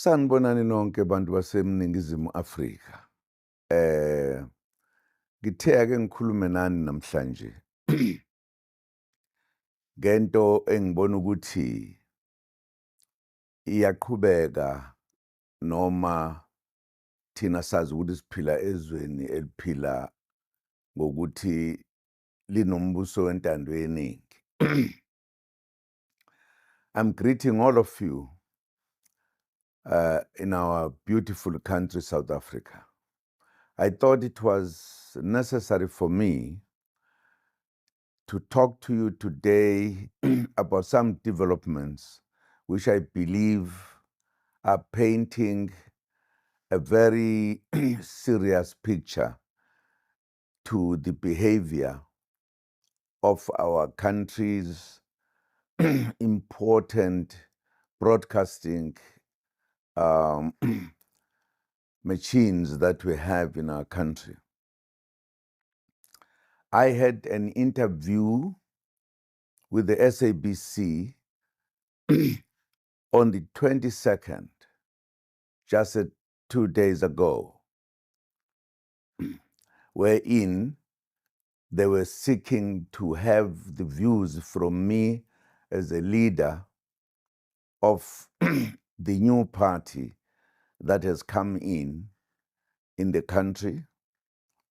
Sanibonani nonke bantu baseNingizimu Afrika. Ngithe ake ngikhulume nani namhlanje ngento engibona ukuthi iyaqhubeka noma thina sazi ukuthi siphila ezweni eliphila ngokuthi linombuso wentando yeningi. I'm greeting all of you in our beautiful country, South Africa. I thought it was necessary for me to talk to you today about some developments which I believe are painting a very serious picture to the behavior of our country's important broadcasting machines that we have in our country. I had an interview with the SABC on the 22nd, just 2 days ago, wherein they were seeking to have the views from me as a leader of the new party that has come in the country,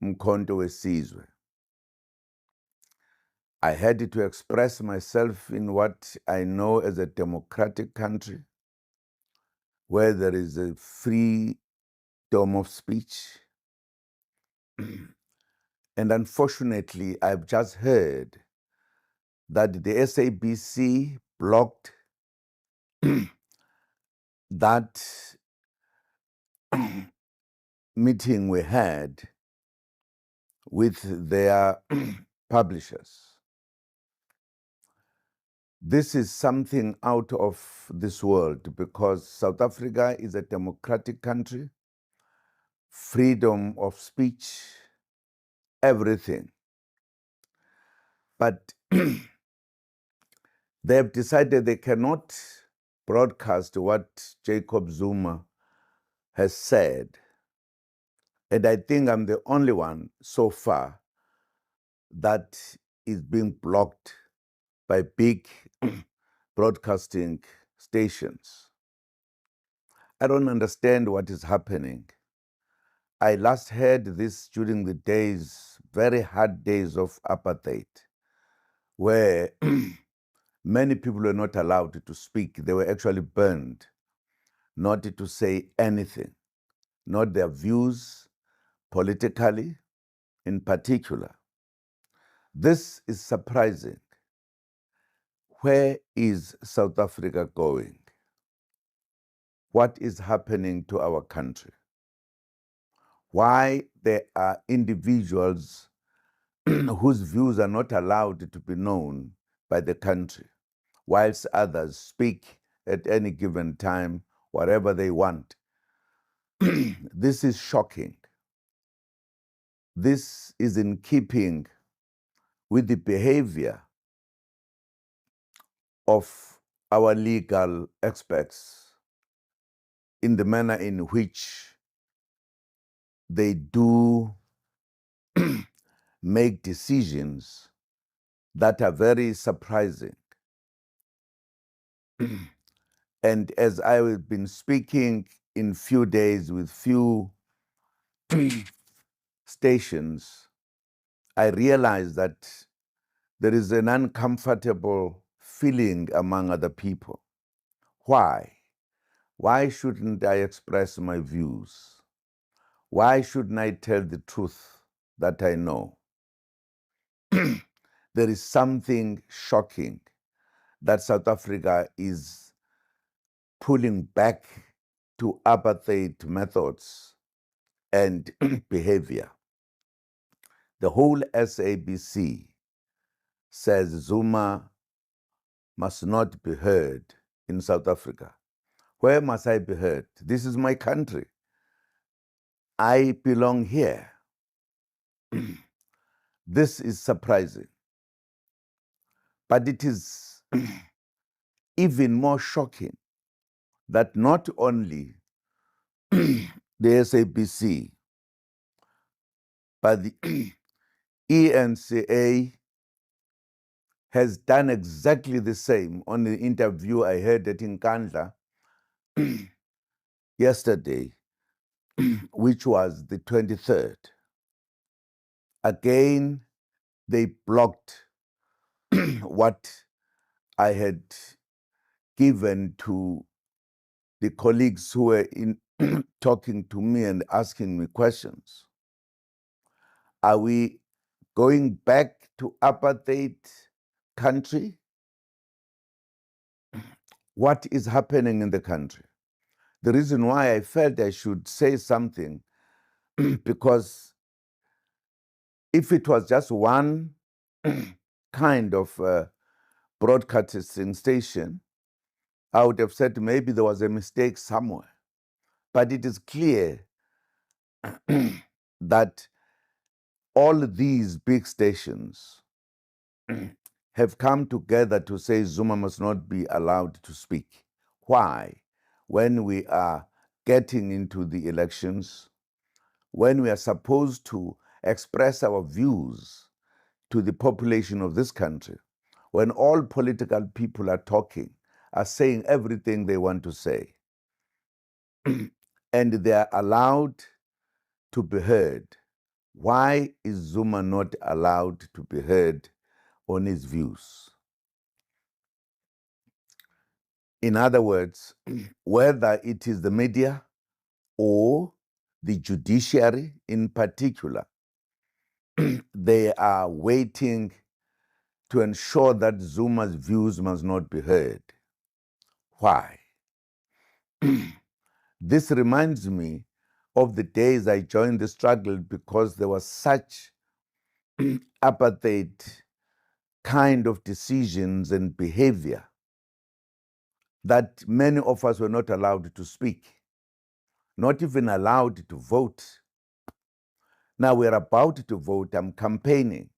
Umkhonto weSizwe. I had to express myself in what I know as a democratic country, where there is a freedom of speech. And unfortunately, I've just heard that the SABC blocked that meeting we had with their publishers. This is something out of this world because South Africa is a democratic country, freedom of speech, everything. But they have decided they cannot broadcast what Jacob Zuma has said. And I think I'm the only one so far that is being blocked by big broadcasting stations. I don't understand what is happening. I last heard this during the days, very hard days of apartheid, where many people were not allowed to speak. They were actually burned, not to say anything, not their views politically in particular. This is surprising. Where is South Africa going? What is happening to our country? Why there are individuals whose views are not allowed to be known by the country, whilst others speak at any given time, whatever they want. This is shocking. This is in keeping with the behavior of our legal experts in the manner in which they do make decisions that are very surprising. And as I have been speaking in few days with few stations, I realized that there is an uncomfortable feeling among other people. Why? Why shouldn't I express my views? Why shouldn't I tell the truth that I know? There is something shocking that South Africa is pulling back to apartheid methods and behavior. The whole SABC says Zuma must not be heard in South Africa. Where must I be heard? This is my country. I belong here. This is surprising. But it is even more shocking that not only the SABC, but the ENCA has done exactly the same on the interview I heard at Nkandla yesterday, which was the 23rd. Again, they blocked what I had given to the colleagues who were talking to me and asking me questions. Are we going back to apartheid country? What is happening in the country? The reason why I felt I should say something, because if it was just one kind of broadcasting station, I would have said maybe there was a mistake somewhere. But it is clear that all these big stations have come together to say Zuma must not be allowed to speak. Why? When we are getting into the elections, when we are supposed to express our views to the population of this country, when all political people are talking, are saying everything they want to say, and they are allowed to be heard. Why is Zuma not allowed to be heard on his views? In other words, whether it is the media or the judiciary in particular, they are waiting to ensure that Zuma's views must not be heard. Why? This reminds me of the days I joined the struggle, because there was such apartheid kind of decisions and behavior that many of us were not allowed to speak, not even allowed to vote. Now we're about to vote, I'm campaigning.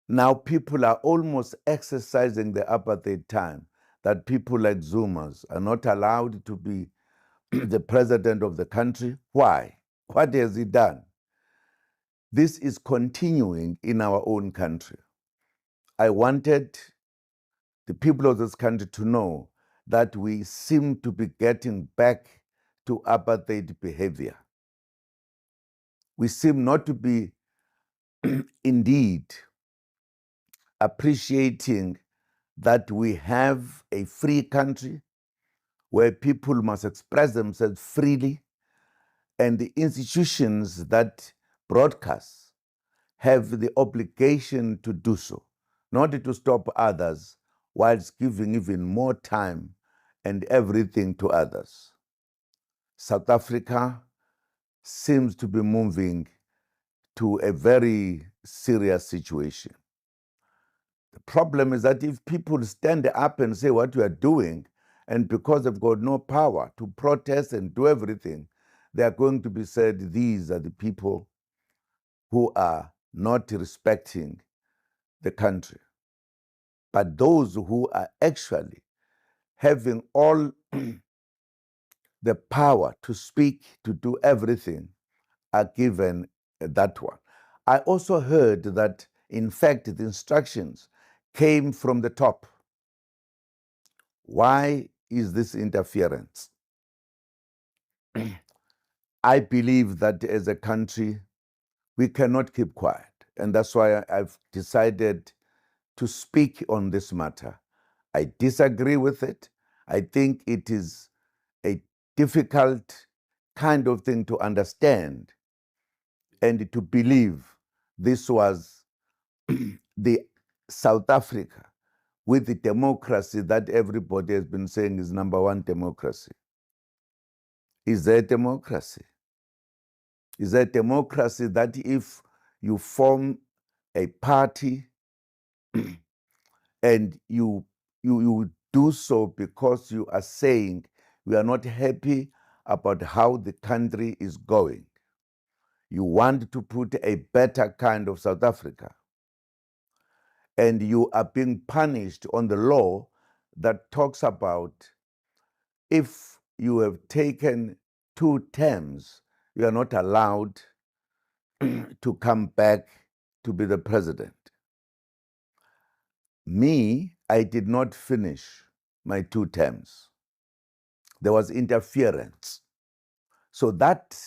Now people are almost exercising the apartheid time, that people like Zumas are not allowed to be the president of the country. Why? What has he done? This is continuing in our own country. I wanted the people of this country to know that we seem to be getting back to apartheid behavior. We seem not to be indeed appreciating that we have a free country where people must express themselves freely, and the institutions that broadcast have the obligation to do so, not to stop others whilst giving even more time and everything to others. South Africa seems to be moving to a very serious situation. The problem is that if people stand up and say what we are doing, and because they've got no power to protest and do everything, they are going to be said, these are the people who are not respecting the country. But those who are actually having all the power to speak, to do everything, are given that one. I also heard that, in fact, the instructions came from the top. Why is this interference? I believe that as a country, we cannot keep quiet. And that's why I've decided to speak on this matter. I disagree with it. I think it is a difficult kind of thing to understand and to believe this was the South Africa with the democracy that everybody has been saying is number one democracy. Is there democracy? Is there democracy that if you form a party and you do so because you are saying we are not happy about how the country is going, you want to put a better kind of South Africa, and you are being punished on the law that talks about if you have taken 2 terms, you are not allowed to come back to be the president. Me, I did not finish my 2 terms. There was interference. So that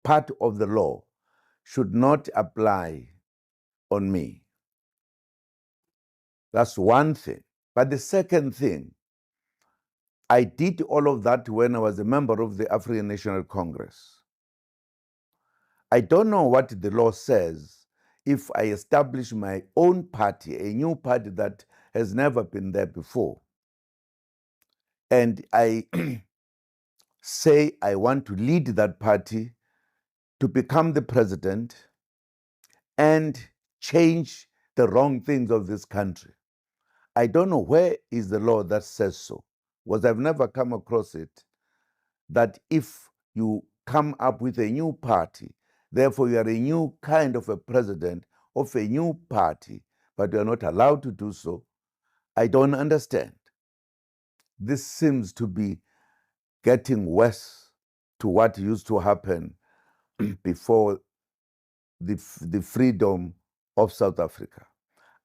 part of the law should not apply on me. That's one thing. But the second thing, I did all of that when I was a member of the African National Congress. I don't know what the law says if I establish my own party, a new party that has never been there before, and I say I want to lead that party to become the president and change the wrong things of this country. I don't know where is the law that says so, because I've never come across it, that if you come up with a new party, therefore you are a new kind of a president of a new party, but you are not allowed to do so. I don't understand. This seems to be getting worse to what used to happen before the freedom of South Africa.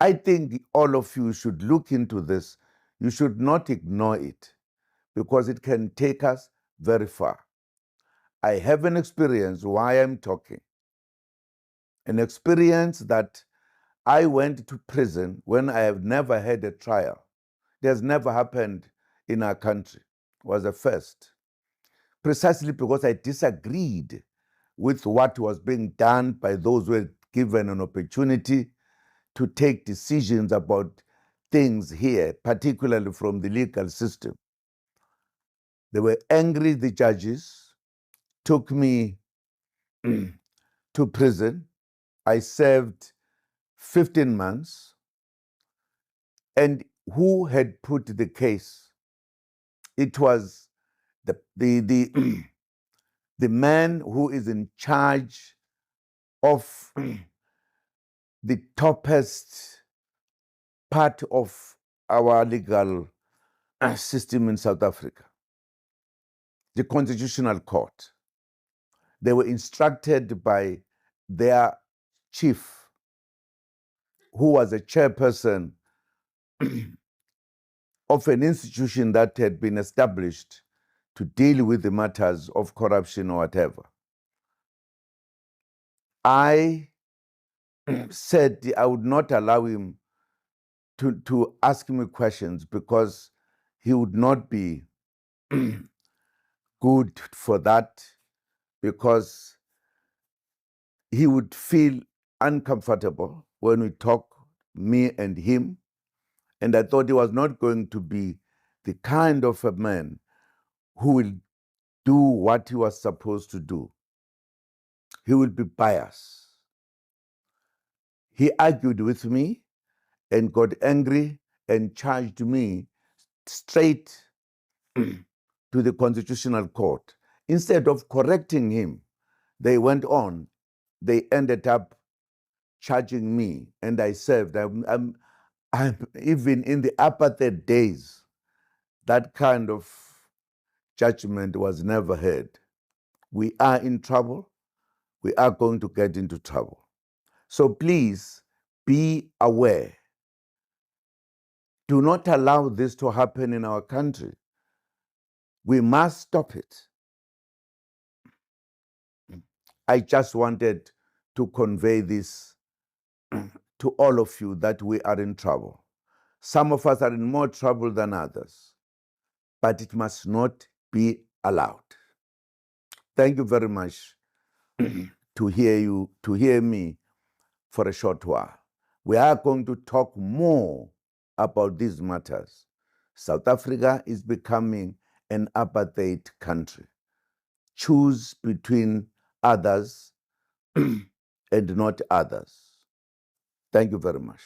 I think all of you should look into this. You should not ignore it, because it can take us very far. I have an experience why I'm talking. An experience that I went to prison when I have never had a trial. It has never happened in our country. It was a first. Precisely because I disagreed with what was being done by those who were given an opportunity to take decisions about things here, particularly from the legal system. They were angry, the judges took me to prison. I served 15 months. And who had put the case? It was the the man who is in charge of the toppest part of our legal system in South Africa, the Constitutional Court. They were instructed by their chief, who was a chairperson of an institution that had been established to deal with the matters of corruption or whatever. I said I would not allow him to ask me questions, because he would not be good for that, because he would feel uncomfortable when we talk, me and him. And I thought he was not going to be the kind of a man who will do what he was supposed to do. He will be biased. He argued with me and got angry and charged me straight to the Constitutional Court. Instead of correcting him, they went on. They ended up charging me, and I served. I'm even in the apartheid days, that kind of judgment was never heard. We are in trouble. We are going to get into trouble. So please be aware. Do not allow this to happen in our country. We must stop it. I just wanted to convey this to all of you, that we are in trouble. Some of us are in more trouble than others, but it must not be allowed. Thank you very much to hear me for a short while. We are going to talk more about these matters. South Africa is becoming an apartheid country. Choose between others and not others. Thank you very much.